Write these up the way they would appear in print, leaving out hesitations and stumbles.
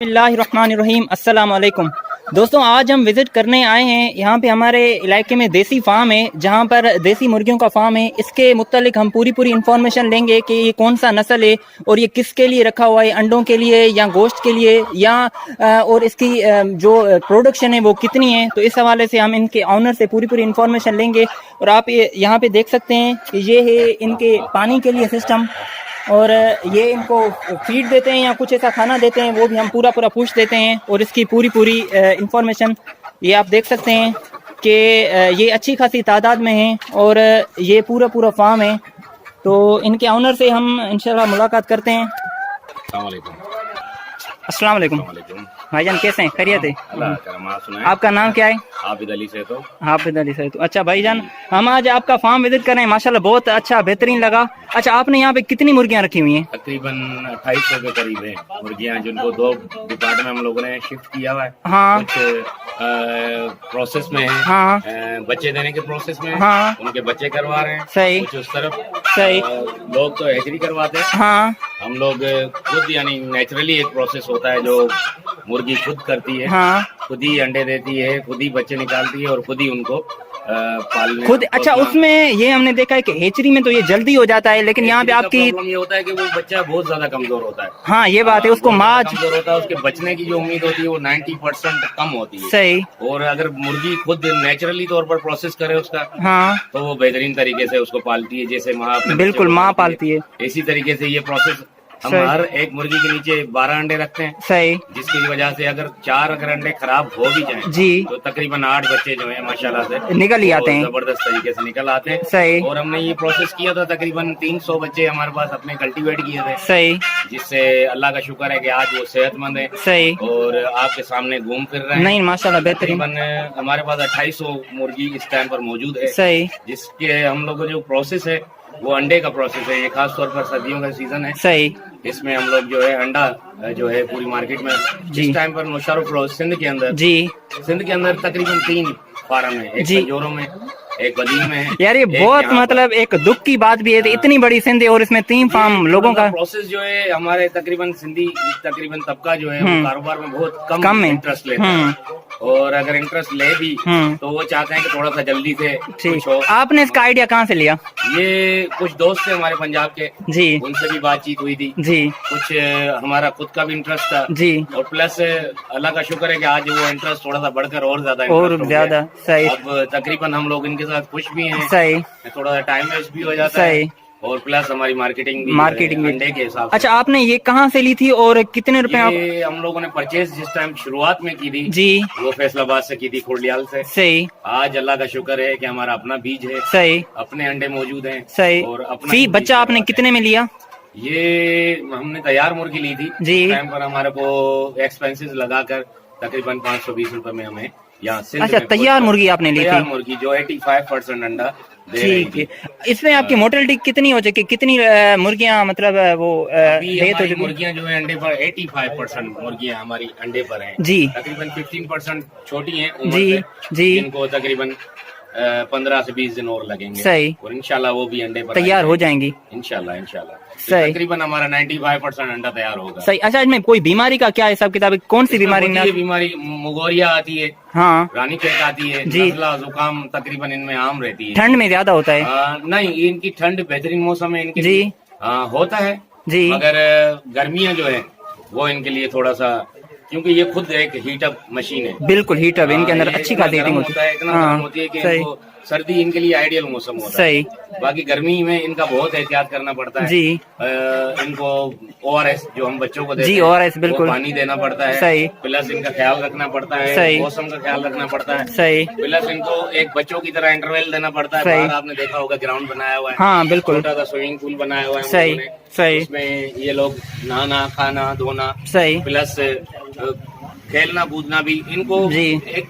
बिस्मिल्लाहिर्रहमानिर्रहीम अस्सलाम वालेकुम दोस्तों, आज हम विज़िट करने आए हैं। यहाँ पे हमारे इलाके में देसी फार्म है, जहाँ पर देसी मुर्गियों का फार्म है। इसके मुत्तलिक हम पूरी इन्फॉर्मेशन लेंगे कि ये कौन सा नस्ल है और ये किसके लिए रखा हुआ है, अंडों के लिए या गोश्त के लिए, या और इसकी जो प्रोडक्शन है वो कितनी है। तो इस हवाले से हम इनके ऑनर से पूरी इन्फॉर्मेशन लेंगे। और आप यहाँ पे देख सकते हैं कि ये है इनके पानी के लिए सिस्टम, और ये इनको फीड देते हैं या कुछ ऐसा खाना देते हैं, वो भी हम पूरा पूछ देते हैं। और इसकी पूरी इंफॉर्मेशन ये आप देख सकते हैं कि ये अच्छी खासी तादाद में है और ये पूरा फार्म है। तो इनके ऑनर से हम इंशाल्लाह मुलाकात करते हैं। अस्सलाम वालेकुम भाईजान, कैसे हैं? खैरियत है? आपका नाम क्या है? हाफिज अली से। तो हाफिज अली से। तो अच्छा भाईजान, हम आज आपका फार्म विजिट कर रहे हैं, माशाल्लाह बहुत अच्छा बेहतरीन लगा। अच्छा, आपने यहाँ पे कितनी मुर्गियाँ रखी हुई हैं? तकरीबन 2800 के करीब है मुर्गियाँ, जिनको 2 डिपार्टमेंट में हम लोगों ने शिफ्ट किया हुआ है। हाँ, कुछ प्रोसेस में है, हाँ, बच्चे देने के प्रोसेस में है, हाँ, उनके बच्चे करवा रहे हैं। सही, कुछ उस तरफ सही, लोग तो हैचरी करवाते हैं। हाँ, हम लोग खुद, यानी नेचुरली एक प्रोसेस होता है जो मुर्गी खुद करती है। हाँ, खुद ही अंडे देती है, खुद ही बच्चे निकालती है और खुद ही उनको पालने खुद। अच्छा, उसमें ये हमने देखा है कि हेचरी में तो ये जल्दी हो जाता है, लेकिन यहाँ पे आपकी प्रॉब्लम ये होता है कि वो बच्चा बहुत ज्यादा कमजोर होता है। हाँ, ये बात है, उसको माँ कमजोर होता है, उसके बचने की जो उम्मीद होती है वो 90% कम होती है। सही। और अगर मुर्गी खुद नेचुरली तौर पर प्रोसेस करे उसका, हाँ, तो वो बेहतरीन तरीके से उसको पालती है, जैसे माँ अपने बिल्कुल माँ पालती है। इसी तरीके से ये प्रोसेस हम हर एक मुर्गी के नीचे 12 अंडे रखते हैं। सही। जिसकी वजह से अगर 4 अंडे खराब हो भी जाएं, जी, तो तकरीबन 8 बच्चे जो हैं माशाल्लाह से निकल ही आते हैं, जबरदस्त तरीके से निकल आते हैं। सही। और हमने ये प्रोसेस किया था, तकरीबन 300 बच्चे हमारे पास अपने कल्टीवेट किए थे। सही। जिससे अल्लाह का शुक्र है कि आज वो सेहतमंद है। सही। और आपके सामने घूम फिर रहे हैं। नहीं, माशाल्लाह बेहतरीन। तकरीबन हमारे पास 2800 मुर्गी इस टाइम पर मौजूद है। सही। जिसके हम लोग जो प्रोसेस है वो अंडे का प्रोसेस है। ये खास तौर पर सर्दियों का सीजन है। सही। इसमें हम लोग जो है अंडा जो है पूरी मार्केट में जिस टाइम पर मुशर्रफ रोड सिंध के अंदर, जी, सिंध के अंदर तकरीबन 3 फार्म है, एक संजोरों में, एक वदीम में है। यार ये बहुत मतलब एक दुख की बात भी है, इतनी बड़ी सिंध और इसमें 3 फार्म लोगों का प्रोसेस जो है। हमारे तकरीबन सिंधी तबका जो है वो कारोबार में बहुत कम इंटरेस्ट लेता है। और अगर इंटरेस्ट ले भी तो वो चाहते हैं कि थोड़ा सा जल्दी से कुछ हो। आपने इसका आइडिया कहाँ से लिया? ये कुछ दोस्त थे हमारे पंजाब के, जी, उनसे भी बातचीत हुई थी। जी, कुछ हमारा खुद का भी इंटरेस्ट था। जी, और प्लस अल्लाह का शुक्र है कि आज वो इंटरेस्ट थोड़ा सा बढ़कर और ज्यादा सही। अब तकरीबन हम लोग इनके साथ खुश भी हैं। सही। थोड़ा सा टाइम वेस्ट भी हो जाता है और प्लस हमारी मार्केटिंग भी अंडे के हिसाब से। अच्छा, आपने ये कहाँ से ली थी और कितने रुपए? ये हम लोगों ने परचेज जिस टाइम शुरुआत में की थी, जी, वो फैसलाबाद से की थी, खुर्लियाल से। सही। आज अल्लाह का शुक्र है कि हमारा अपना बीज है। सही। अपने अंडे मौजूद हैं। सही। और अपना बच्चा आपने कितने में लिया? ये हमने तैयार मुर्गी ली थी। जी, टाइम पर हमारे को एक्सपेंसेस लगाकर तकरीबन 520 रुपए में हमें यहाँ से। अच्छा, तैयार मुर्गी आपने ली थी? मुर्गी जो 85% अंडा दे रही थी। इसमें आपकी मोर्टेलिटी कितनी हो चुकी? कितनी मुर्गियाँ मतलब वो मुर्गियाँ जो है अंडे पर 85% मुर्गियाँ हमारी अंडे पर हैं। जी, तकरीबन 15% छोटी हैं। जी, जी, जिनको तकरीबन 15 से 20 दिन और लगेंगे। सही। और इंशाल्लाह वो भी अंडे पर तैयार हो जाएंगी इंशाल्लाह। सही। तकरीबन हमारा 95% अंडा तैयार होगा। सही। अच्छा, इसमें कोई बीमारी का क्या हिसाब किताब है? कौन सी बीमारी? बीमारी मुगोरिया आती है, हाँ, रानी खेत आती है, नज़ला, जुकाम तकरीबन इनमें आम रहती है। ठंड में ज्यादा होता है? नहीं, इनकी ठंड बेहतरीन मौसम है इनके। जी, होता है जी, मगर गर्मियाँ जो है वो इनके लिए थोड़ा सा, क्योंकि ये खुद एक हीटअप मशीन है। बिल्कुल हीटअप, इनके अंदर अच्छी खासी हीटिंग होती है। इतना गर्म होती है कि इनको सर्दी इनके लिए आइडियल मौसम होता है। सही। बाकी गर्मी में इनका बहुत एहतियात करना पड़ता है। जी, इनको ORS जो हम बच्चों को देते हैं, ORS बिल्कुल पानी देना पड़ता है। सही। प्लस इनका ख्याल रखना पड़ता है। सही। मौसम का ख्याल रखना पड़ता है। सही। प्लस इनको एक बच्चों की तरह इंटरवल देना पड़ता है। बाहर आपने देखा होगा ग्राउंड बनाया हुआ है। हाँ, बिल्कुल। छोटा सा स्विमिंग पूल बनाया हुआ है। सही, सही। उसमें ये लोग नहाना, खाना, धोना। सही। प्लस खेलना कूदना भी इनको जी एक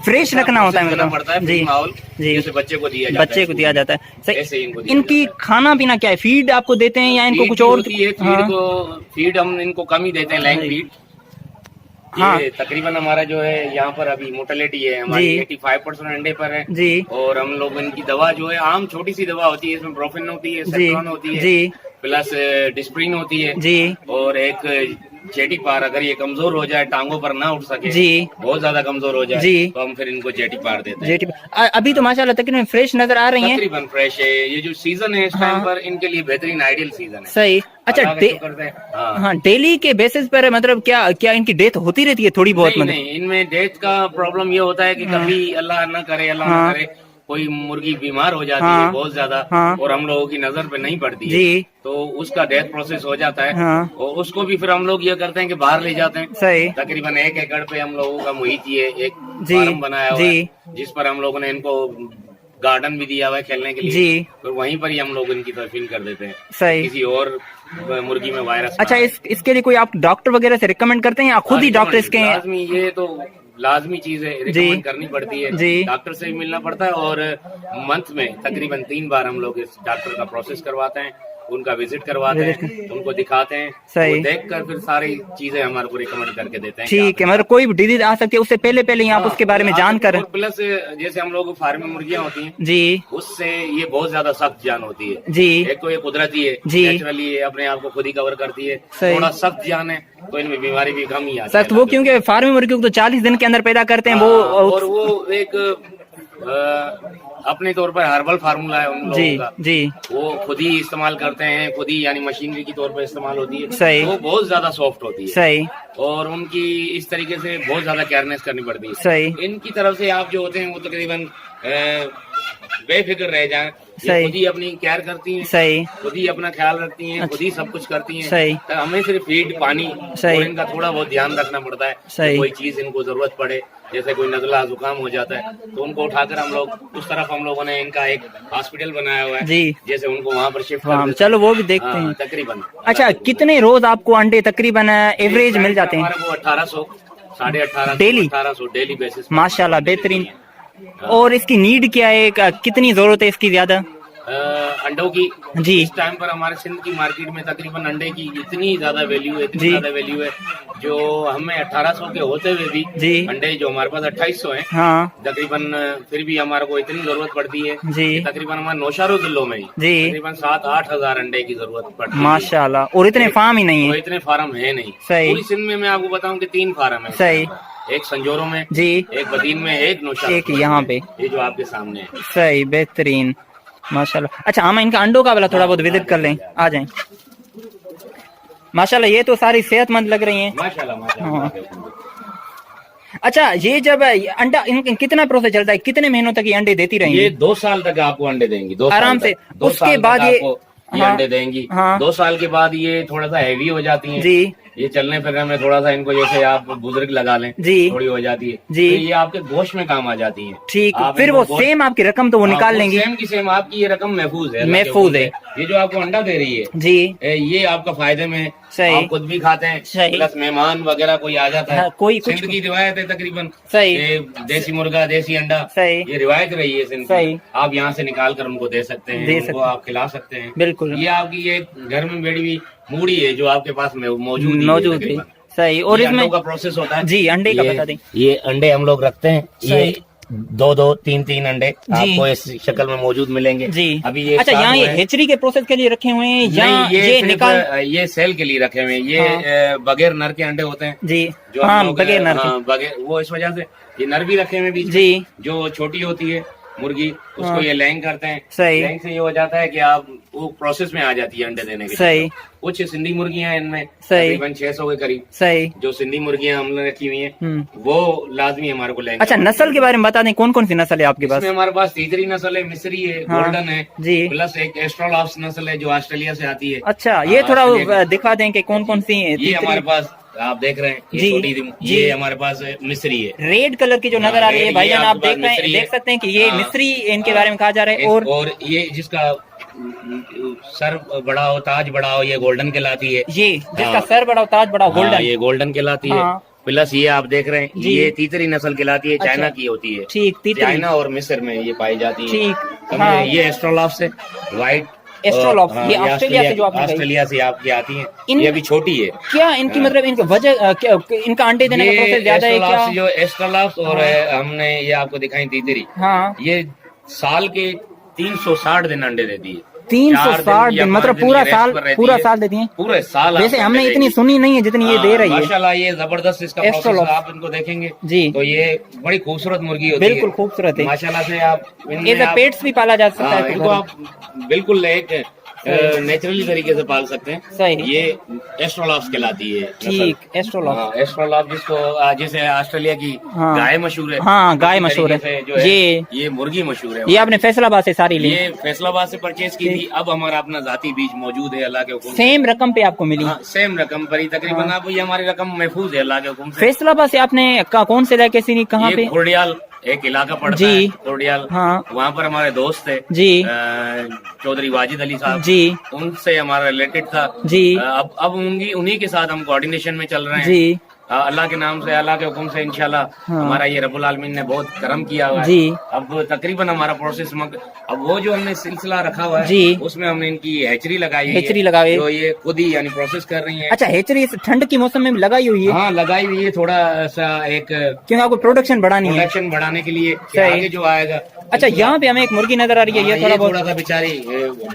फ्रेश रखना होता है, मतलब पड़ता है जी, माहौल जी, जैसे बच्चे को दिया जाता है। सही। इनकी खाना पीना क्या है? फीड आपको देते हैं या इनको कुछ और? फीड हम इनको कम ही देते हैं, लाइन फीड। हाँ, तकरीबन हमारा जो है यहाँ पर अभी मोर्टेलिटी है हमारी 85% अंडे पर है जी। और हम लोग इनकी दवा जो है आम छोटी सी दवा होती है, इसमें ब्रोफिन होती है, सेफ्रॉन होती है जी। प्लस डिस्प्रिन होती है जी, और एक जेटी पार, अगर ये कमजोर हो जाए, टांगों पर ना उठ सके जी, बहुत ज्यादा कमजोर हो जाए जी, तो हम फिर इनको जेटी पार देते हैं। जेटी अभी तो माशाल्लाह तकरीबन फ्रेश नजर आ रही हैं, तकरीबन फ्रेश है। ये जो सीजन है इस टाइम पर इनके लिए बेहतरीन आइडियल सीजन है। सही। अच्छा हाँ, डेली के बेसिस पर मतलब क्या क्या इनकी डेथ होती रहती है थोड़ी बहुत? नहीं, नहीं, इनमें डेथ का प्रॉब्लम ये होता है कि कभी अल्लाह ना करे, अल्लाह ना करे कोई मुर्गी बीमार हो जाती है बहुत ज्यादा और हम लोगों की नजर पे नहीं पड़ती है तो उसका डेथ प्रोसेस हो जाता है और उसको भी फिर हम लोग ये करते हैं कि बाहर ले जाते हैं। सही। तकरीबन 1 एकड़ पे हम लोगों का मुहित ये एक फार्म बनाया हुआ है जिस पर हम लोगों ने इनको गार्डन भी दिया हुआ है खेलने के लिए, तो वहीं पर ही हम लोग इनकी तदफीन कर देते हैं। सही। किसी और मुर्गी में वायरस। अच्छा, इसके लिए कोई आप डॉक्टर वगैरह से रिकमेंड करते हैं या खुद ही डॉक्टर इसके? लाजमी, ये तो लाजमी चीज है, रिकमेंड करनी पड़ती है, डॉक्टर से भी मिलना पड़ता है और मंथ में तकरीबन 3 बार हम लोग इस डॉक्टर का प्रोसेस करवाते हैं, उनका विजिट करवाते हैं, उनको दिखाते हैं, सही। देख कर फिर सारी चीजें हमारे को रिकमेंड करके देते हैं। ठीक है, मतलब कोई भी डिजीज आ सकती है उससे पहले ही आप उसके बारे में जानकर। प्लस जैसे हम लोग फार्म में मुर्गियां होती हैं जी, उससे ये बहुत ज्यादा सख्त जान होती है जी, एक तो ये कुदरती है, नेचुरली ये अपने आप को खुद ही कवर करती है, थोड़ा सख्त जान है तो इनमें बीमारी भी कम ही आती है। सख्त वो क्योंकि फार्म मुर्गियों को तो 40 दिन के अंदर पैदा करते हैं वो, और वो एक अपने तौर पर हर्बल फार्मूला है उन लोगों का, जी, वो खुद ही इस्तेमाल करते हैं, खुद ही यानी मशीनरी की तौर पर इस्तेमाल होती है। सही। वो बहुत ज्यादा सॉफ्ट होती है। सही। और उनकी इस तरीके से बहुत ज्यादा केयरनेस करनी पड़ती है। सही। इनकी तरफ से आप जो होते हैं वो तकरीबन बेफिक्र रह जाए, खुद ही अपनी केयर करती हैं, सही, खुद ही अपना ख्याल रखती हैं, खुद ही सब कुछ करती हैं। सही। तो हमें सिर्फ फीड, पानी और इनका थोड़ा बहुत ध्यान रखना पड़ता है। सही। कोई चीज इनको जरूरत पड़े, जैसे कोई नजला जुकाम हो जाता है तो उनको उठाकर हम लोग उस तरफ, हम लोगों ने इनका एक हॉस्पिटल बनाया हुआ है जी, जैसे उनको वहाँ पर शिफ्ट कर देते। चलो वो भी देखते हैं तकरीबन। अच्छा, कितने रोज आपको अंडे तकरीबन एवरेज मिल जाते हैं? हमारे को 1800, 1850 डेली? 1800 daily basis. माशाल्लाह, बेहतरीन। और इसकी नीड क्या है, कितनी जरूरत है इसकी ज्यादा? अंडों की जी, इस टाइम पर हमारे सिंध की मार्केट में तकरीबन अंडे की इतनी ज्यादा वैल्यू है, इतनी ज्यादा वैल्यू है, जो हमें 1800 के होते हुए भी जी अंडे जो हमारे पास 2800 हैं, हाँ, तकरीबन फिर भी हमारे को इतनी जरूरत पड़ती है जी, तकरीबन हमारे नौशारो जिलों में जी तकरीबन 7-8 हजार अंडे की जरूरत पड़ती है। माशाल्लाह। और इतने फार्म ही नहीं है? इतने फार्म है नहीं। सही। पूरी सिंध में मैं आपको बताऊं कि 3 फार्म है। सही। एक संजोरों में जी, एक बदीन में, एक नौशारो, एक यहाँ पे, ये जो आपके सामने है। सही, बेहतरीन, माशाल्लाह। अच्छा, हम इनका अंडों का वाला थोड़ा बहुत विजिट कर लें, आ जाएं। माशाल्लाह, ये तो सारी सेहतमंद लग रही हैं। माशाल्लाह, माशाल्लाह। अच्छा, ये जब अंडा कितना प्रोसेस चलता है, कितने महीनों तक ये अंडे देती रहेंगी? ये 2 साल तक आपको अंडे देंगी, 2 आराम से। उसके बाद ये अंडे देंगी। 2 साल के बाद ये थोड़ा सा हैवी हो जाती हैं जी, ये चलने फिरने में थोड़ा सा इनको, जैसे आप बुजुर्ग लगा लें जी, थोड़ी हो जाती है जी, तो ये आपके गोश्त में काम आ जाती है। ठीक, फिर वो सेम आपकी रकम तो वो निकाल लेंगी? सेम की सेम आपकी ये रकम महफूज है, महफूज है। ये जो आपको अंडा दे रही है जी, ये आपका फायदे में, आप खुद भी खाते हैं, प्लस मेहमान वगैरह कोई आ जाता है। कोई सिंध की रिवायत है तकरीबन, सही, देसी मुर्गा, देसी अंडा, सही, ये रिवायत रही है सिंध की। आप यहाँ से निकाल कर उनको दे सकते हैं, उनको आप खिला सकते हैं। बिल्कुल, ये आपकी ये घर में बैठी हुई मूड़ी है जो आपके पास मौजूद है। सही। और इसमें का प्रोसेस होता है जी, अंडे का बता दें। ये अंडे हम लोग रखते हैं, ये 2-2, 3-3 अंडे आपको इस शक्ल में मौजूद मिलेंगे जी। अभी ये अच्छा, यहाँ ये हेचरी के प्रोसेस के लिए रखे हुए हैं या ये निकाल, ये सेल के लिए रखे हुए हैं। ये बगैर नर के अंडे होते हैं जी, जो बगैर नर, बगैर, वो इस वजह से ये नर भी रखे हुए बीच जी, जो छोटी होती है मुर्गी उसको ये लैंग करते हैं। सही। लैंग से ये हो जाता है कि आप वो प्रोसेस में आ जाती है अंडे देने के। सही। कुछ सिंधी मुर्गियां हैं इनमें तकरीबन 600 के करीब। सही। जो सिंधी मुर्गियां हमने रखी हुई हैं वो लाजमी हमारे को लैंग। अच्छा, नस्ल के बारे में बता दें, कौन कौन सी नस्ल है आपके पास? हमारे पास तीसरी नस्ल है, मिस्री है, गोल्डन है जी, प्लस एक एस्ट्रोलॉप्स नस्ल है जो ऑस्ट्रेलिया से आती है। अच्छा, ये थोड़ा दिखा दें कि कौन कौन सी है। ये हमारे पास आप देख रहे हैं जी, ये हमारे पास मिस्री है, रेड कलर की जो नजर आ रही है भाईजान, आप देख सकते हैं कि ये मिस्री इनके बारे में कहा जा रहा है। और ये जिसका सर बड़ा हो, ताज बड़ा हो, ये गोल्डन कहलाती है। ये जिसका सर बड़ा हो, ताज बड़ा हो, गोल्डन, ये गोल्डन कहलाती है। प्लस ये आप देख रहे हैं ये तीसरी नस्ल कहलाती है, चाइना की होती है। ठीक, चाइना और मिस्र में ये पाई जाती है। ठीक, ये एस्ट्रोलॉप्स है, व्हाइट एस्ट्रोलॉप्स, ये ऑस्ट्रेलिया से जो ऑस्ट्रेलिया से आपकी आती हैं, ये अभी छोटी है। क्या इनकी मतलब इनकी वजह, इनका अंडे देने का प्रोसेस ज्यादा है क्या? जो एस्ट्रोलॉप्स और हमने ये आपको दिखाई तीसरी, हाँ, ये साल के 360 दिन अंडे देती है। 360 दिन, मतलब पूरा साल देती हैं। पूरे साल। वैसे हमने इतनी सुनी नहीं है जितनी ये दे रही है। माशाल्लाह ये जबरदस्त इसका प्रोसेस आप इनको देखेंगे जी, तो ये बड़ी खूबसूरत मुर्गी होती है, बिल्कुल खूबसूरत है माशाल्लाह से। आप पेट्स भी पाला जा सकता है, इनको आप बिल्कुल एक नेचुरली तरीके से पाल सकते हैं। सही। ये एस्ट्रोलॉफ्स कहलाती है। ठीक, एस्ट्रोलॉफ। एस्ट्रोलॉफ जिसको जैसे ऑस्ट्रेलिया की गाय मशहूर है। हाँ, गाय मशहूर है। जो ये मुर्गी मशहूर है। ये आपने फैसलाबाद से सारी ली? ये फैसलाबाद से परचेज की थी। अब हमारा अपना जाती बीज मौजूद है अल्लाह के हुक्म। सेम रकम पे आपको मिली? सेम रकम पर ही तकरीबन। आप ये हमारी रकम महफूज है अल्लाह के हुक्म से। फैसलाबाद से आपने कौन से इलाके से? कहाँ पे? खुर्डियाल एक इलाका पड़ता है खुर्डियाल। हाँ, वहाँ पर हमारे दोस्त थे जी, चौधरी वाजिद अली साहब जी, उनसे हमारा रिलेटेड था जी। अब उन्हीं के साथ हम कोऑर्डिनेशन में चल रहे हैं जी। अल्लाह के नाम से, अल्लाह के हुक्म से इंशाल्लाह हमारा ये रब्बुल आलमीन ने बहुत करम किया हुआ है जी। अब तकरीबन हमारा प्रोसेस अब वो जो हमने सिलसिला रखा हुआ है जी, उसमें हमने इनकी हैचरी लगाई, तो ये खुद ही यानी प्रोसेस कर रही है। अच्छा, हैचरी ठंड की मौसम में लगाई हुई है? हाँ, लगाई हुई है, थोड़ा सा एक क्योंकि आपको प्रोडक्शन बढ़ाने के लिए आगे जो आएगा। अच्छा, यहाँ पे हमें एक मुर्गी नजर आ रही है, ये थोड़ा सा बेचारी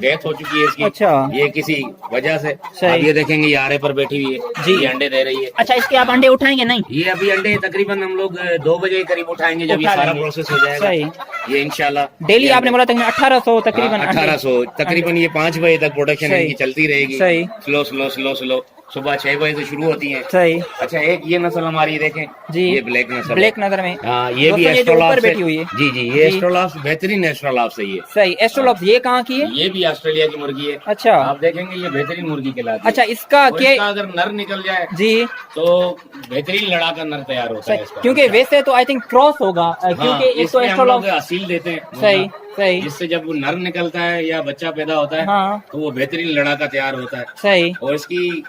डेथ हो चुकी है इसकी। अच्छा, ये किसी वजह से। अब ये देखेंगे ये आरे पर बैठी हुई है जी, अंडे दे रही है। अच्छा, इसके आप अंडे उठाएंगे? नहीं, ये अभी अंडे तकरीबन हम लोग 2 बजे करीब उठाएंगे जब ये सारा प्रोसेस हो जाएगा। ये इंशाल्लाह डेली आपने बोला था 1800 तकरीबन 1800 तकरीबन। ये 5 बजे तक प्रोडक्शन इनकी चलती रहेगी। स्लो सुबह 6 बजे से शुरू होती है। सही। अच्छा, एक ये नस्ल हमारी देखें जी, ये ब्लैक नस्ल में। हाँ, ये भी एस्ट्रोलॉफ बैठी हुई है जी जी। ये एस्ट्रोलॉफ बेहतरीन एस्ट्रोलॉफ से ये। सही। एस्ट्रोलॉफ ये कहाँ की है? ये भी ऑस्ट्रेलिया की मुर्गी है। अच्छा, आप देखेंगे ये बेहतरीन मुर्गी कहलाती है। अच्छा, इसका क्या अगर नर निकल जाए जी तो बेहतरीन लड़ाका नर तैयार होता है, क्योंकि वैसे तो आई थिंक क्रॉस होगा, क्योंकि इसको एस्ट्रोलॉफ असील देते हैं। सही। जिससे जब वो नर निकलता है या बच्चा पैदा होता है तो वो बेहतरीन लड़ाका तैयार होता है। सही। और इसकी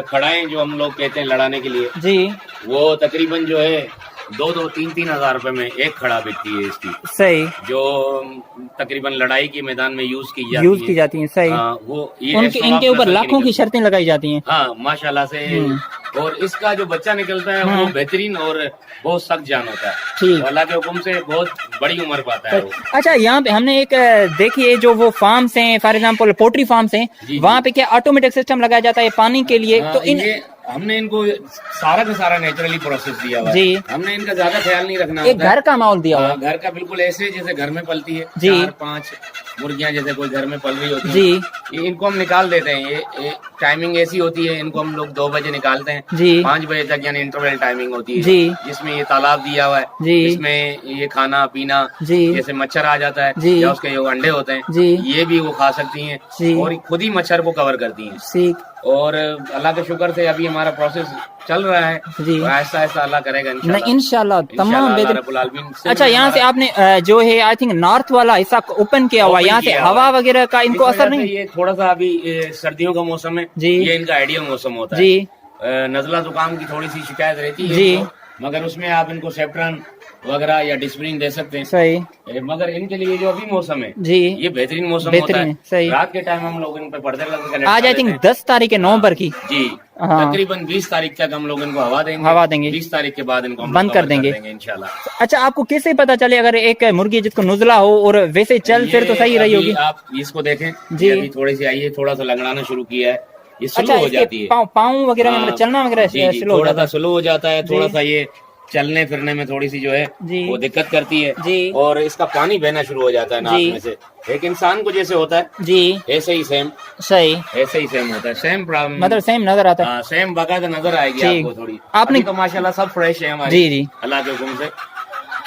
खड़ाएं जो हम लोग कहते हैं लड़ाने के लिए जी, वो तकरीबन जो है 2-3 हजार रुपए में एक खड़ा बिकती है इसकी। सही। जो तकरीबन लड़ाई के मैदान में यूज की जाती है। सही। वो इनके ऊपर लाखों की शर्तें लगाई जाती हैं। हाँ, माशाल्लाह से। और इसका जो बच्चा निकलता है वो बेहतरीन और बहुत सख्त जान होता है। ठीक। अल्लाह के हुक्म से बहुत बड़ी उम्र पाता है वो। अच्छा, यहाँ पे हमने एक देखिए जो वो फार्म्स हैं, फॉर एग्जांपल पोल्ट्री फार्म्स हैं, वहाँ पे क्या ऑटोमेटिक सिस्टम लगाया जाता है पानी के लिए? तो हमने इनको सारा का सारा नेचुरली प्रोसेस दिया हुआ है जी। हमने इनका ज्यादा ख्याल नहीं रखना। एक घर का माहौल दिया हुआ है। घर का बिल्कुल ऐसे जैसे घर में पलती है जी। 4-5 मुर्गियां जैसे कोई घर में पल रही होती है जी। इनको हम निकाल देते हैं। ये टाइमिंग ऐसी होती है, इनको हम लोग 2 बजे निकालते हैं जी। 5 बजे तक यानी इंटरवल टाइमिंग होती है जी। जिसमें ये तालाब दिया हुआ है जी। इसमें ये खाना पीना जी, जैसे मच्छर आ जाता है जी, या उसके जो अंडे होते हैं जी, ये भी वो खा सकती हैं और खुद ही मच्छर को कवर करती हैं। और अल्लाह के शुक्र से अभी हमारा प्रोसेस चल रहा है जी। ऐसा अल्लाह करेगा इंशाल्लाह तमाम बेहतर। अच्छा, यहाँ से आपने जो है आई थिंक नॉर्थ वाला हिस्सा ओपन किया हुआ, यहाँ से हवा वगैरह का इनको असर नहीं? ये थोड़ा सा अभी सर्दियों का मौसम है जी, ये इनका आइडियल मौसम होता है जी। नजला जुकाम की थोड़ी सी शिकायत रहती है जी, मगर उसमें आप इनको सेफ्ट्रॉन वगैरह या डिस्प्रिन दे सकते हैं। सही। मगर इनके लिए जो अभी मौसम है जी, ये बेहतरीन मौसम होता है। सही। रात के टाइम हम लोग इन पे पर्दे लगा आज आई थिंक 10 तारीख नवंबर की जी। तकरीबन 20 तारीख तक हम लोग इनको हवा देंगे। 20 तारीख के बाद इनको बंद कर देंगे इंशाल्लाह। अच्छा, आपको कैसे पता चले अगर एक मुर्गी जिसको नुजला हो और वैसे चल फिर तो सही रही होगी? आप इसको देखें जी, अभी थोड़ी सी आई है, थोड़ा सा लगड़ाना शुरू किया है, ये स्लो हो जाती है। पाँव वगैरह में चलना वगैरह थोड़ा सा स्लो हो जाता है, थोड़ा सा ये चलने फिरने में थोड़ी सी जो है वो दिक्कत करती है जी। और इसका पानी बहना शुरू हो जाता है नाक में से। एक इंसान को जैसे होता है जी, ऐसे ही सेम। सही। ऐसे ही सेम होता है, सेम प्रॉब्लम, मतलब सेम नजर आता है। सेम बाकायदा नजर आएगी आपको थोड़ी। आपने तो माशाल्लाह सब फ्रेश है हमारे जी, अल्लाह के हुक्म से।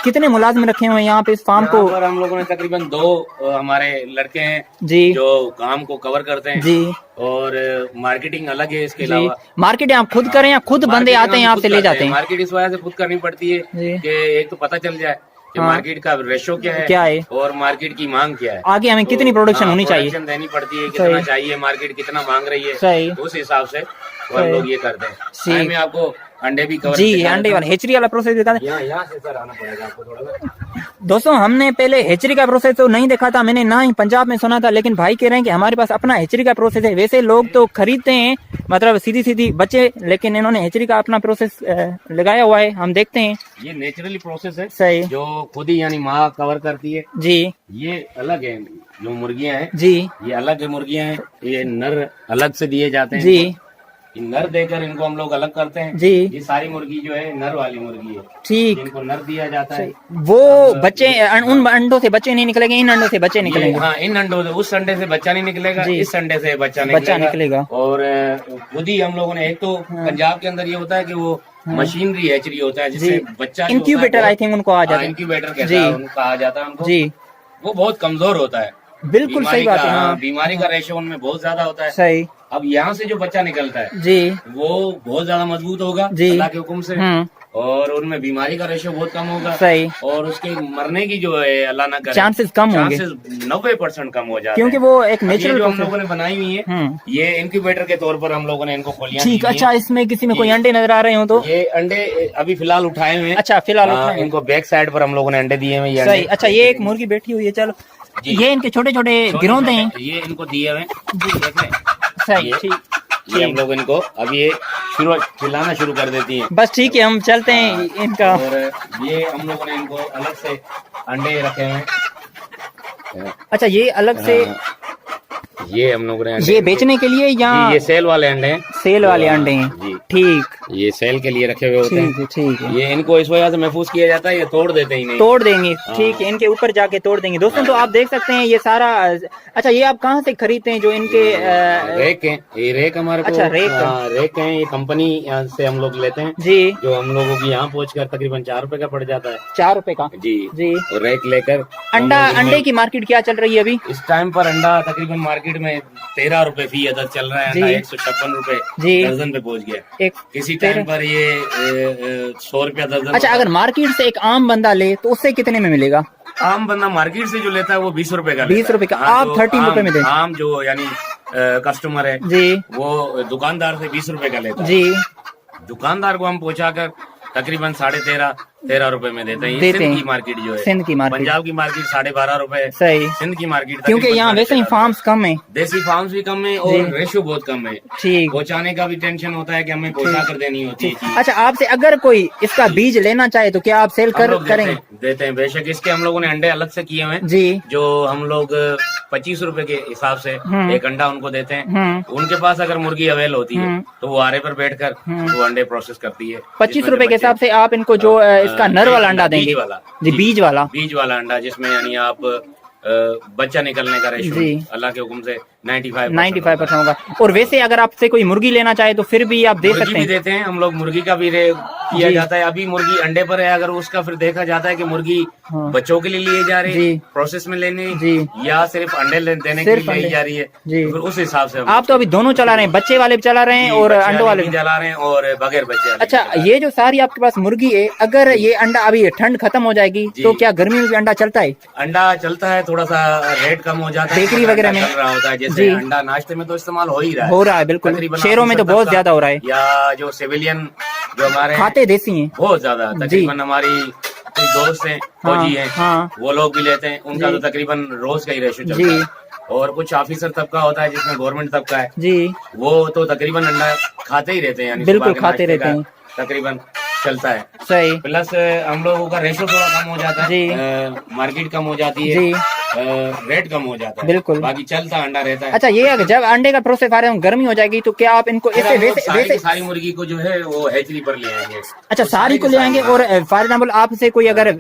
कितने मुलाजिम रखे हुए हैं यहाँ पे इस फार्म को? और हम लोगों ने तकरीबन 2 हमारे लड़के हैं जी, जो काम को कवर करते हैं जी। और मार्केटिंग अलग है इसके अलावा। मार्केटिंग आप खुद करें या खुद बंदे आते हैं आपसे ले जाते हैं? मार्केट इस वजह से खुद करनी पड़ती है कि एक तो पता चल जाए कि मार्केट का रेशो क्या है और मार्केट की मांग क्या है, आगे हमें कितनी प्रोडक्शन होनी चाहिए, देनी पड़ती है, कितना चाहिए, मार्केट कितना मांग रही है, उस हिसाब से वो हम लोग ये करते हैं। आइए मैं आपको अंडे भी कवर जी, अंडे वाला हेचरी वाला प्रोसेस दिखा दें। यहाँ से सर आना पड़ेगा आपको थोड़ा। दोस्तों हमने पहले हेचरी का प्रोसेस तो नहीं देखा था, मैंने ना ही पंजाब में सुना था, लेकिन भाई कह रहे हैं कि हमारे पास अपना हेचरी का प्रोसेस है। वैसे लोग तो खरीदते हैं मतलब सीधी सीधी बच्चे, लेकिन इन्होंने हेचरी का अपना प्रोसेस लगाया हुआ है, हम देखते हैं। ये नेचुरली प्रोसेस है सही, जो खुद ही यानी माँ कवर करती है जी। ये अलग है, जो मुर्गियां हैं जी, ये अलग है मुर्गियां हैं, ये नर अलग से दिए जाते हैं जी। ये नर देकर इनको हम लोग अलग करते हैं जी, ये सारी मुर्गी जो है नर वाली मुर्गी है, ठीक। इनको नर दिया जाता है। वो बच्चे उन अंडों से बच्चे नहीं निकलेंगे, इन अंडों से बच्चे निकलेंगे। हाँ, इन अंडों से, उस अंडे से बच्चा नहीं निकलेगा, इस अंडे से बच्चा निकलेगा। और खुद ही हम लोगों ने, एक तो पंजाब के अंदर ये होता है कि वो मशीनरी हैचरी होता है जिससे बच्चा, इंक्यूबेटर आई थिंक उनको आ जाता है, इंक्यूबेटर कहा जाता है उनको जी। वो बहुत कमजोर होता है, बिल्कुल सही बात है। हाँ। बीमारी का रेशो उनमें बहुत ज्यादा होता है। सही। अब यहाँ से जो बच्चा निकलता है जी, वो बहुत ज्यादा मजबूत होगा अल्लाह के हुक्म से, और उनमें बीमारी का रेशो बहुत कम होगा। सही। और उसके मरने की जो है अल्लाह ना करे चांसेस कम होंगे, 90% कम हो जाते हैं, क्योंकि वो एक नेचुरल जो हम लोगों ने बनाई हुई है ये इंक्यूबेटर के तौर पर हम लोगों ने इनको खोलिया। ठीक, अच्छा इसमें किसी में कोई अंडे नजर आ रहे हो तो? ये अंडे अभी फिलहाल उठाए हुए हैं। अच्छा, फिलहाल इनको बैक साइड पर हम लोगों ने अंडे दिए हुए। सही। अच्छा, ये एक मुर्गी बैठी हुई है, चलो ये इनके छोटे छोटे गिरोंदे हैं, ये इनको दिए हुए। सही, ठीक। ये हम लोग इनको अब ये खिलाना शुरू कर देती हैं। बस ठीक है, हम चलते हैं इनका। और ये हम लोगों ने इनको अलग से अंडे रखे हैं। अच्छा, ये अलग से ये हम लोगों ने ये बेचने के लिए या ये सेल वाले अंडे हैं? सेल वाले अंडे हैं जी, ठीक। ये सेल के लिए रखे हुए होते हैं। ठीक है। ये इनको इस वजह से महफूज किया जाता है, ये तोड़ देते ही नहीं, तोड़ देंगे। ठीक है, इनके ऊपर जाके तोड़ देंगे। दोस्तों तो आप देख सकते हैं ये सारा। अच्छा, ये आप कहाँ से खरीदते हैं जो इनके रेक है? ये रेक हमारे अच्छा, रेक है, ये कंपनी से हम लोग लेते हैं जी, जो हम लोगों की यहाँ पहुँच कर तकरीबन 4 रुपए का पड़ जाता है। 4 रुपए का जी जी। और रेक लेकर अंडे की मार्केट क्या चल रही है अभी इस टाइम पर? अंडा तकरीबन मार्केट में 13 रुपए फी अदद चल रहा है। अंडा 156 रुपए दर्जन पे पहुँच गया। किसी टाइम पर ये 100 रुपया दर्जन। अच्छा, अगर मार्केट से एक आम बंदा ले तो उससे कितने में मिलेगा? आम बंदा मार्केट से जो लेता है वो 20 रुपए का। 20 रुपए का आप 13 रुपए में दें। आम जो यानी कस्टमर है जी, वो दुकानदार से 20 रुपए का लेता है जी। दुकानदार को हम पहुँचाकर तकरीबन 13.5 रुपए में देते हैं। सिंध की मार्केट जो है, सिंध की मार्केट, पंजाब की मार्केट 12.5 रुपए। सही। सिंध की मार्केट क्योंकि यहाँ वैसे ही फार्म्स कम है, देसी फार्म्स भी कम है और रेशो बहुत कम है। ठीक। पहुँचाने का भी टेंशन होता है कि हमें पहुँचा कर देनी होती है। अच्छा, आपसे अगर कोई इसका बीज लेना चाहे तो क्या आप सेल करेंगे? देते हैं बेशक। इसके हम लोगों ने अंडे अलग से किए हुए हैं जी, जो हम लोग 25 रुपए के हिसाब से एक अंडा उनको देते हैं। उनके पास अगर मुर्गी अवेल होती है तो वो आरे पर बैठकर वो अंडे प्रोसेस करती है। 25 रुपए के हिसाब से आप इनको जो इसका नर वाला अंडा देंगे जी, बीज वाला अंडा, जिसमें यानी आप बच्चा निकलने का रेशो अल्लाह के हुक्म से 95% होगा। और वैसे अगर आपसे कोई मुर्गी लेना चाहे तो फिर भी आप दे सकते हैं? देते हैं हम लोग, मुर्गी का भी किया जाता है। अभी मुर्गी अंडे पर है, अगर उसका फिर देखा जाता है कि मुर्गी बच्चों के लिए लिए जा रही है, प्रोसेस में लेने या सिर्फ अंडे देने के लिए ली जा रही है, फिर उस हिसाब से आप तो अभी दोनों चला रहे हैं, बच्चे वाले भी चला रहे हैं और अंडों वाले भी चला रहे हैं और बगैर बच्चे। अच्छा, ये जो सारी आपके पास मुर्गी है, अगर ये अंडा अभी ठंड खत्म हो जाएगी तो क्या गर्मी में भी अंडा चलता है? अंडा चलता है, थोड़ा सा रेट कम हो जाता है, बेकरी वगैरह में चल रहा होता है। जैसे अंडा नाश्ते में तो इस्तेमाल हो रहा है बिल्कुल, शहरों में तो बहुत ज्यादा हो रहा है। या जो सिविलियन जो हमारे खाते देसी हैं बहुत ज्यादा, तकरीबन हमारी कुछ दोस्त हैं फौजी हैं, वो लोग भी लेते हैं, उनका तो तकरीबन रोज का ही रेशो चलता है। और कुछ ऑफिसर तबका होता है जिसमें गवर्नमेंट तबका है जी, वो तो तकरीबन अंडा खाते ही रहते हैं, बिल्कुल खाते रहते हैं, तकरीबन चलता है। सही। प्लस हम लोगों का रेशो थोड़ा कम हो जाता है, मार्केट कम हो जाती है, रेट कम हो जाता है, बिल्कुल, बाकी चलता अंडा रहता है। अच्छा, ये जब अंडे का प्रोसेस आ रहा है गर्मी हो जाएगी तो क्या आप इनको ऐसे वैसे सारी मुर्गी को जो है वो हैचरी पर ले आएंगे? अच्छा, सारी को ले आएंगे। और फॉर एग्जाम्पल आपसे कोई अगर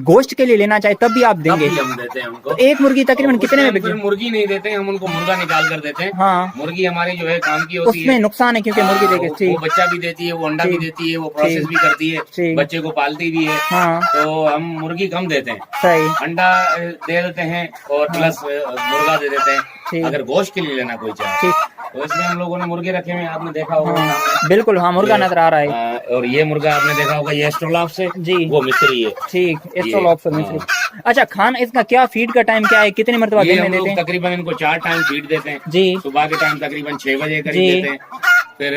गोश्त के लिए लेना चाहे तब भी आप देंगे? हम देते हैं उनको। एक मुर्गी तकरीबन कितने में बिकती है? मुर्गी नहीं देते हैं हम उनको, मुर्गा निकाल कर देते हैं। हाँ, मुर्गी हमारी जो है काम की होती है, उसमें नुकसान है क्योंकि मुर्गी देगी, वो बच्चा भी देती है, वो अंडा भी देती है, वो प्रोसेस भी करती है, बच्चे को पालती भी है। हाँ। तो हम मुर्गी कम देते हैं। सही। अंडा दे देते हैं और प्लस मुर्गा दे देते हैं अगर गोश्त के लिए लेना कोई चाहे तो। इसमें हम लोगों ने मुर्गे रखे हुए हैं, आपने देखा होगा। हाँ, बिल्कुल, हाँ, मुर्गा नजर आ रहा है। और ये मुर्गा आपने देखा होगा, ये एस्ट्रोलॉप से जी, वो मिस्री है। ठीक, एस्ट्रोलॉप से मिस्री। अच्छा, खाना इसका क्या, फीड का टाइम क्या है, कितने मरतबा दिन में देते हैं? तकरीबन इनको 4 टाइम फीड देते हैं जी। सुबह के टाइम तकरीबन 6 बजे करीब देते हैं फिर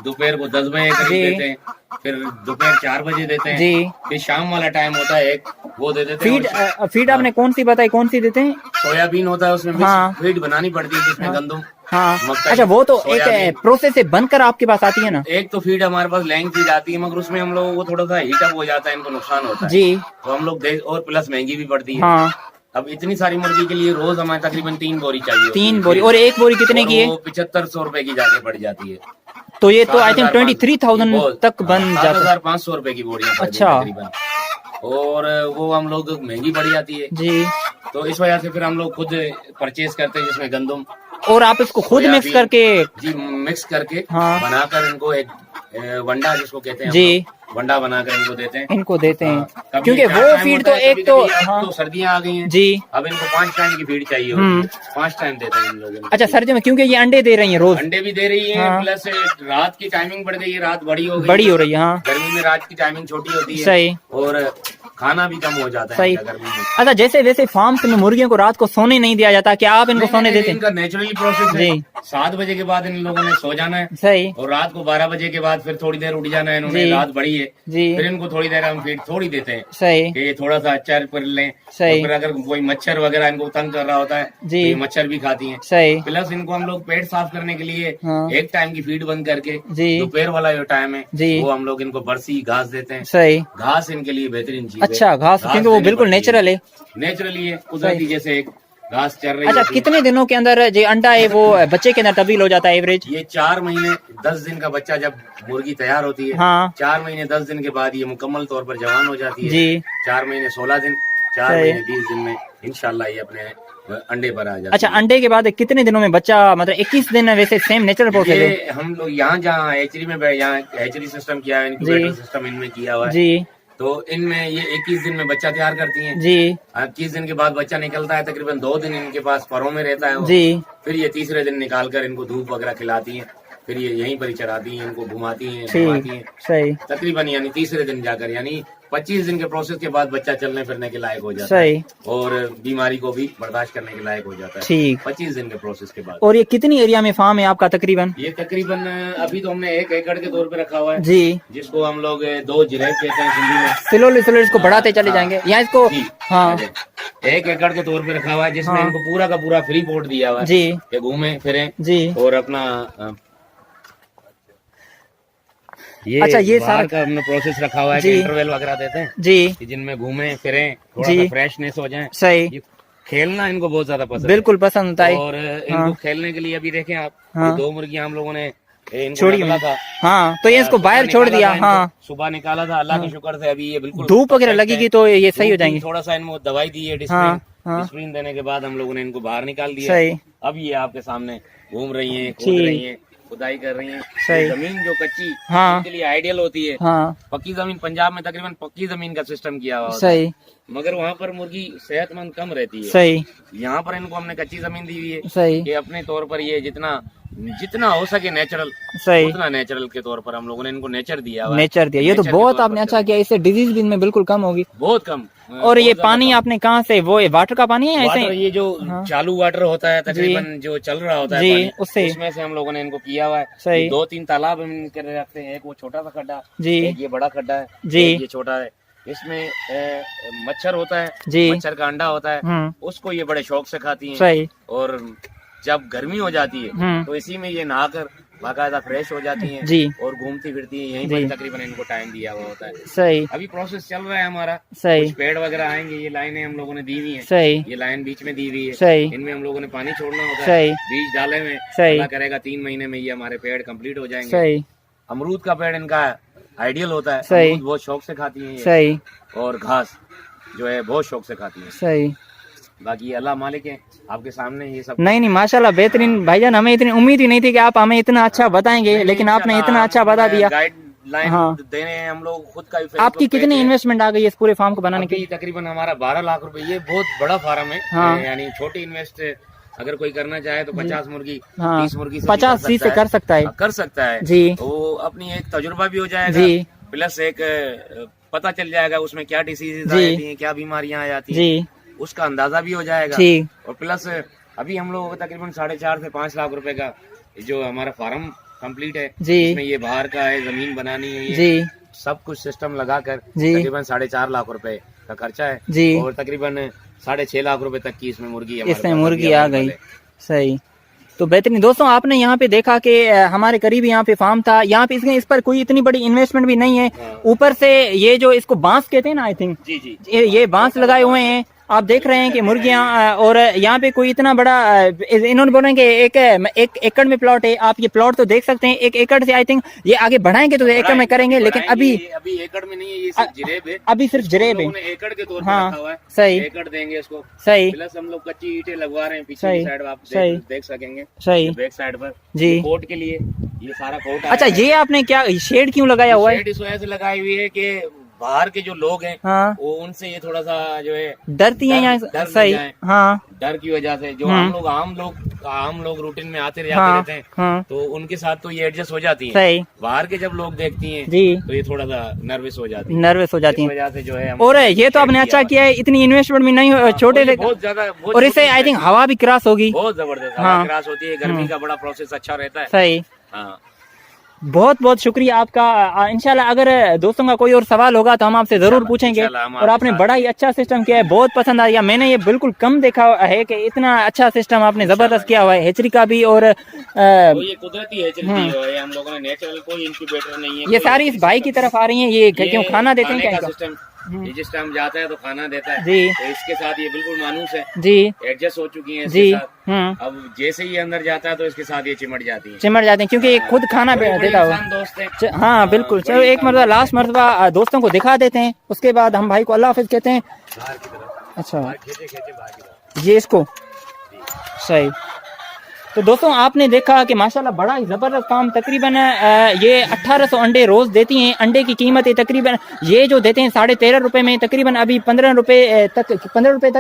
दोपहर को 10 बजे करीब देते हैं, फिर दोपहर 4 बजे देते हैं जी। फिर शाम वाला टाइम होता है एक, वो दे देते हैं। फीड आपने कौन सी बताई, कौन सी देते हैं? सोयाबीन होता है उसमें, हाँ। फीड बनानी पड़ती है जिसमें गंदम, हाँ। अच्छा, वो तो एक प्रोसेस से बनकर आपके पास आती है ना? एक तो फीड हमारे पास लैंग फीड आती है, मगर उसमें हम लोगों को थोड़ा सा हीटअप हो जाता है, इनको नुकसान होता है जी, तो हम लोग और प्लस महंगी भी पड़ती है। हाँ। अब इतनी सारी मुर्गी के लिए रोज हमें तकरीबन 3 बोरी चाहिए। 3 बोरी, और एक बोरी कितने की है? 7500 रुपए की जाके पड़ जाती है। तो ये तो आई थिंक 23,000 तक बन जाता है। 7,500 रुपए की बोरियां अच्छा तकरीबन, और वो हम लोग महंगी पड़ जाती है जी, तो इस वजह से फिर हम लोग खुद परचेज करते हैं, जिसमें गंदम, और आप इसको खुद मिक्स करके जी मिक्स करके हाँ। बनाकर इनको एक वंडा जिसको कहते हैं जी, वंडा बनाकर इनको देते हैं हाँ। क्योंकि वो फीड तो एक तो हाँ। तो सर्दियाँ आ गई हैं जी, अब इनको 5 टाइम की फीड चाहिए होती है, 5 टाइम देते हैं इन लोगों। अच्छा, सर्दियों में क्योंकि ये अंडे दे रही हैं, रोज अंडे भी दे रही है हाँ। प्लस रात की टाइमिंग बढ़ गई है, रात बड़ी हो रही है हाँ। गर्मी में रात की टाइमिंग छोटी होती है सही, और खाना भी कम हो जाता है सही। अच्छा, जैसे वैसे फार्म में मुर्गियों को रात को सोने नहीं दिया जाता, क्या आप इनको सोने देते हैं? इनका नेचुरली प्रोसेस है, 7 बजे के बाद इन लोगों ने सो जाना है सही, और रात को 12 बजे के बाद फिर थोड़ी देर उठ जाना है इन्होंने, रात बड़ी है जी, फिर इनको थोड़ी देर हम फीड थोड़ी देते हैं सही, कि ये थोड़ा सा अच्छा कर लें सही, फिर अगर कोई मच्छर वगैरह इनको तंग कर रहा होता है जी, तो मच्छर भी खाती हैं सही, प्लस इनको हम लोग पेट साफ करने के लिए एक टाइम की फीड बंद करके दोपहर वाला जो टाइम है वो हम लोग इनको बरसी घास देते हैं सही, घास इनके लिए बेहतरीन चीज। अच्छा, घास क्योंकि वो बिल्कुल नेचुरल है, नेचुरली है, कुदरती जैसे एक घास चल रही है। अच्छा, कितने दिनों के अंदर जो अंडा है वो बच्चे के अंदर तब्दील हो जाता है एवरेज? ये 4 महीने 10 दिन का बच्चा जब मुर्गी तैयार होती है हाँ। 4 महीने 10 दिन के बाद ये मुकम्मल तौर पर जवान हो जाती है जी, 4 महीने 16 दिन, 4 महीने 20 दिन में इंशाल्लाह ये अपने अंडे पर आ जाता है। अच्छा, अंडे के बाद कितने दिनों में बच्चा, मतलब 21 दिन में? वैसे सेम नेचुरल प्रोसेस है, हम लोग यहाँ जहाँ हैचरी में यहाँ हैचरी सिस्टम किया है, इंक्यूबेटर सिस्टम इनमें किया हुआ है जी, तो इनमें ये 21 दिन में बच्चा तैयार करती हैं जी, 21 दिन के बाद बच्चा निकलता है, तकरीबन 2 दिन इनके पास परों में रहता है वो जी, फिर ये तीसरे दिन निकाल कर इनको धूप वगैरह खिलाती हैं, फिर ये यहीं पर ही चराती हैं, इनको घुमाती हैं सही, तकरीबन यानी तीसरे दिन जाकर, यानी 25 दिन के प्रोसेस के बाद बच्चा चलने फिरने के लायक हो जाता है और बीमारी को भी बर्दाश्त करने के लायक हो जाता है ठीक, 25 दिन के प्रोसेस के बाद। और ये कितनी एरिया में फार्म है आपका तकरीबन? ये तकरीबन अभी तो हमने 1 एकड़ के तौर पे रखा हुआ है जी, जिसको हम लोग 2 जिराफ कहते हैं हिंदी में। स्लोली इसको बढ़ाते चले जाएंगे यहाँ इसको हाँ 1 एकड़ के तौर पे रखा हुआ है, जिसमें इनको पूरा का पूरा फ्री पोर्ट दिया हुआ है जी, घूमे फिरे जी, और अपना ये अच्छा, ये सारा का हमने प्रोसेस रखा हुआ है कि इंटरवल वगैरह देते हैं जी, जिनमें घूमे फिरे, थोड़ा सा फ्रेशनेस हो जाए सही। खेलना इनको बहुत ज्यादा पसंद, बिल्कुल पसंद होता है, और इनको खेलने के लिए अभी देखें आप 2 मुर्गियां हम लोगों ने छोड़ी था हाँ, तो ये इसको बाहर छोड़ दिया हाँ, सुबह निकाला था, अल्लाह के शुक्र से अभी ये बिल्कुल धूप वगैरह लगेगी तो ये सही हो जाएंगे। थोड़ा सा इनको दवाई दी है डिस्प्रिन देने के बाद हम लोगों ने इनको बाहर निकाल दिया, अब ये आपके सामने घूम रही है, कूद रही है, खुदाई कर रही है सही। जमीन जो कच्ची हाँ, उनके लिए आइडियल होती है हाँ। पक्की जमीन, पंजाब में तकरीबन पक्की जमीन का सिस्टम किया हुआ सही, मगर वहाँ पर मुर्गी सेहतमंद कम रहती है सही, यहाँ पर इनको हमने कच्ची जमीन दी हुई है सही, कि अपने तौर पर ये जितना हो सके नेचुरल सही, उतना नेचुरल के तौर पर हम लोगों ने इनको नेचर दिया हुआ नेचर दिया, ये तो बहुत आपने अच्छा किया, इससे डिजीज भी इनमें बिल्कुल कम होगी, बहुत कम। और ये पानी आपने कहाँ से, वो वाटर का पानी है ऐसे? ये जो चालू वाटर होता है तकरीबन जो चल रहा होता है जी, उसमें से हम लोगों ने इनको किया हुआ है सही। 2-3 तालाब हम इनके रखते हैं, एक वो छोटा सा खड्डा जी, एक ये बड़ा खड्डा है जी, ये छोटा है, इसमें मच्छर होता है जी, मच्छर का अंडा होता है, उसको ये बड़े शौक से खाती है, और जब गर्मी हो जाती है तो इसी में ये नहाकर बाकायदा फ्रेश हो जाती हैं जी, और घूमती फिरती हैं, यहीं पर तकरीबन इनको टाइम दिया हुआ होता है सही। अभी प्रोसेस चल रहा है हमारा सही, कुछ पेड़ वगैरह आएंगे, ये लाइनें हम लोगों ने दी हुई हैं सही, ये लाइन बीच में दी हुई है सही, इनमें हम लोगों ने पानी छोड़ना होता है बीज डाले हुए सही, अल्लाह करेगा 3 महीने में ये हमारे पेड़ कंप्लीट हो जाएंगे सही। अमरूद का पेड़ इनका आइडियल होता है सही, बहुत शौक से खाती है सही, और घास जो है बहुत शौक से खाती है सही। बाकी अल्लाह मालिक है, आपके सामने ये सब नहीं माशाल्लाह बेहतरीन भाईजान, हमें इतनी उम्मीद ही नहीं थी कि आप हमें इतना अच्छा बताएंगे, लेकिन आपने इतना अच्छा बता दिया। गाइडलाइन देने हम लोग खुद का। आपकी कितनी इन्वेस्टमेंट आ गई इस पूरे फार्म को बनाने के? तकरीबन हमारा 12 लाख रुपए। ये बहुत बड़ा फार्म है हाँ। यानी छोटी इन्वेस्ट अगर कोई करना चाहे तो 50 मुर्गी 30 मुर्गी 50 से कर सकता है जी। वो अपनी एक तजुर्बा भी हो जाएगा जी, प्लस एक पता चल जाएगा उसमें क्या डिसीजेज आ जाती है, क्या बीमारियां आ जाती है, उसका अंदाजा भी हो जाएगा। और प्लस अभी हम लोग तकरीबन 4.5 से 5 लाख रुपए का जो हमारा फार्म कंप्लीट है जी। इसमें ये बाहर का है, जमीन बनानी है जी, सब कुछ सिस्टम लगाकर जी। तकरीबन 4.5 लाख रुपए का खर्चा है जी। और तकरीबन 6.5 लाख रुपए तक की इसमें मुर्गी है, इसमें मुर्गी आ गई। सही, तो बेहतरीन। दोस्तों आपने यहाँ पे देखा कि हमारे करीब यहाँ पे फार्म था, यहाँ पे इस पर कोई इतनी बड़ी इन्वेस्टमेंट भी नहीं है। ऊपर से ये जो इसको बांस कहते हैं ना, आई थिंक जी जी ये बांस लगाए हुए हैं। आप देख रहे हैं कि मुर्गियां, और यहाँ पे कोई इतना बड़ा, इन्होंने बोले कि एक एकड़ में प्लॉट है। आप ये प्लॉट तो देख सकते हैं, 1 एकड़ से आई थिंक ये आगे बढ़ाएंगे तो एकड़ में करेंगे, लेकिन अभी एकड़ में नहीं है, ये सिर्फ जरेब है, अभी सिर्फ जरेब है। एकड़ के तौर पर हाँ, रखा हुआ है। सही, एकड़ देंगे इसको। सही, प्लस हम लोग कच्ची ईंटें लगवा रहे हैं पीछे सही, की साइड, आप सही, देख सकेंगे। सही, बैक साइड पर जी। कोट के लिए ये सारा कोट। अच्छा, ये आपने क्या शेड क्यों लगाया हुआ है? शेड इस वजह से लगाई हुई है कि बाहर के जो लोग हैं हाँ, वो उनसे ये थोड़ा सा जो है डरती हैं यहाँ। सही, हाँ, डर की वजह से जो आम लोग रूटीन में आते जाते हाँ, रहते हैं, हाँ, तो उनके साथ तो ये एडजस्ट हो जाती है। सही, बाहर के जब लोग देखती हैं जी, तो ये थोड़ा सा नर्वस हो जाती है, नर्वस हो जाती इस हैं। वजह से जो है और ये तो आपने अच्छा किया है, इतनी इन्वेस्टमेंट भी नहीं, छोटे से, बहुत ज्यादा, और इससे आई थिंक हवा भी क्रॉस होगी, बहुत जबरदस्त हाँ, क्रॉस होती है। गर्मी का बड़ा प्रोसेस अच्छा रहता है। सही, हाँ, बहुत बहुत शुक्रिया आपका। इंशाल्लाह अगर दोस्तों का कोई और सवाल होगा तो हम आपसे जरूर पूछेंगे। इंशाल्लाह और आपने बड़ा ही अच्छा सिस्टम किया है, बहुत पसंद आया। मैंने ये बिल्कुल कम देखा है कि इतना अच्छा सिस्टम आपने जबरदस्त किया हुआ है, हेचरी का भी। और तो ये कुदरती हेचरी है, हम लोगों ने नेचुरल कोई इंक्यूबेटर नहीं है। ये सारी इस भाई की तरफ आ रही हैं। ये क्यों खाना देते हैं क्या? सिस्टम ये जिस टाइम जाता है तो खाना देता है जी, तो इसके साथ ये बिल्कुल मानूस है जी, एडजस्ट हो चुकी है जी, इसके साथ। अब जैसे ही अंदर जाता है तो इसके साथ ये चिमट जाती है, क्योंकि ये खुद खाना देता हुआ दोस्त है। हाँ बिल्कुल। चलो एक मरतबा, लास्ट मरतबा दोस्तों को दिखा देते हैं, उसके बाद हम भाई को अल्लाह हाफिज कहते हैं। अच्छा, ये इसको सही। तो दोस्तों आपने देखा कि माशाल्लाह बड़ा ही जबरदस्त काम। तकरीबन ये 1800 अंडे रोज देती हैं। अंडे की कीमत है तकरीबन, ये जो देते हैं 13.5 रुपए में, तकरीबन अभी 15 रुपए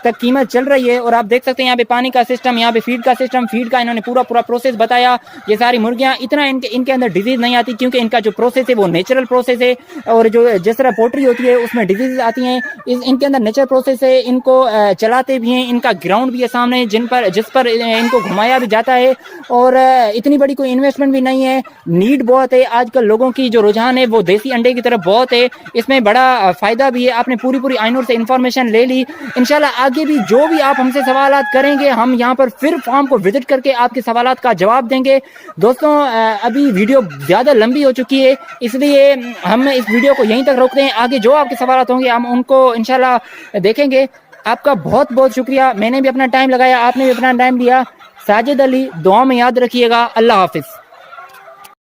तक कीमत चल रही है। और आप देख सकते हैं यहाँ पे पानी का सिस्टम, यहाँ पे फीड का सिस्टम, फीड का इन्होंने पूरा प्रोसेस बताया। ये सारी मुर्गियां इतना इनके अंदर डिजीज नहीं आती, क्योंकि इनका जो प्रोसेस है वो नेचुरल प्रोसेस है। और जो जिस तरह पोल्ट्री होती है उसमें डिजीज आती हैं, इनके अंदर नेचुरल प्रोसेस है। इनको चलाते भी हैं, इनका ग्राउंड भी है सामने जिस पर इनको घुमाया भी जाता है। और इतनी बड़ी कोई इन्वेस्टमेंट भी नहीं है। नीड बहुत है, आजकल लोगों की जो रुझान है वो देसी अंडे की तरफ बहुत है। इसमें बड़ा फायदा भी है। आपने पूरी आइनूर से इंफॉर्मेशन ले ली। इंशाल्लाह आगे भी जो भी आप हमसे सवालात करेंगे, हम यहाँ पर फिर फार्म को विजिट करके आपके सवालात का जवाब देंगे। दोस्तों अभी वीडियो ज़्यादा लंबी हो चुकी है, इसलिए हम इस वीडियो को यहीं तक रोकते हैं। आगे जो आपके सवालात होंगे हम उनको इंशाल्लाह देखेंगे। आपका बहुत बहुत शुक्रिया। मैंने भी अपना टाइम लगाया, आपने भी अपना टाइम लिया। साजिद अली, दुआ में याद रखिएगा। अल्लाह हाफिज।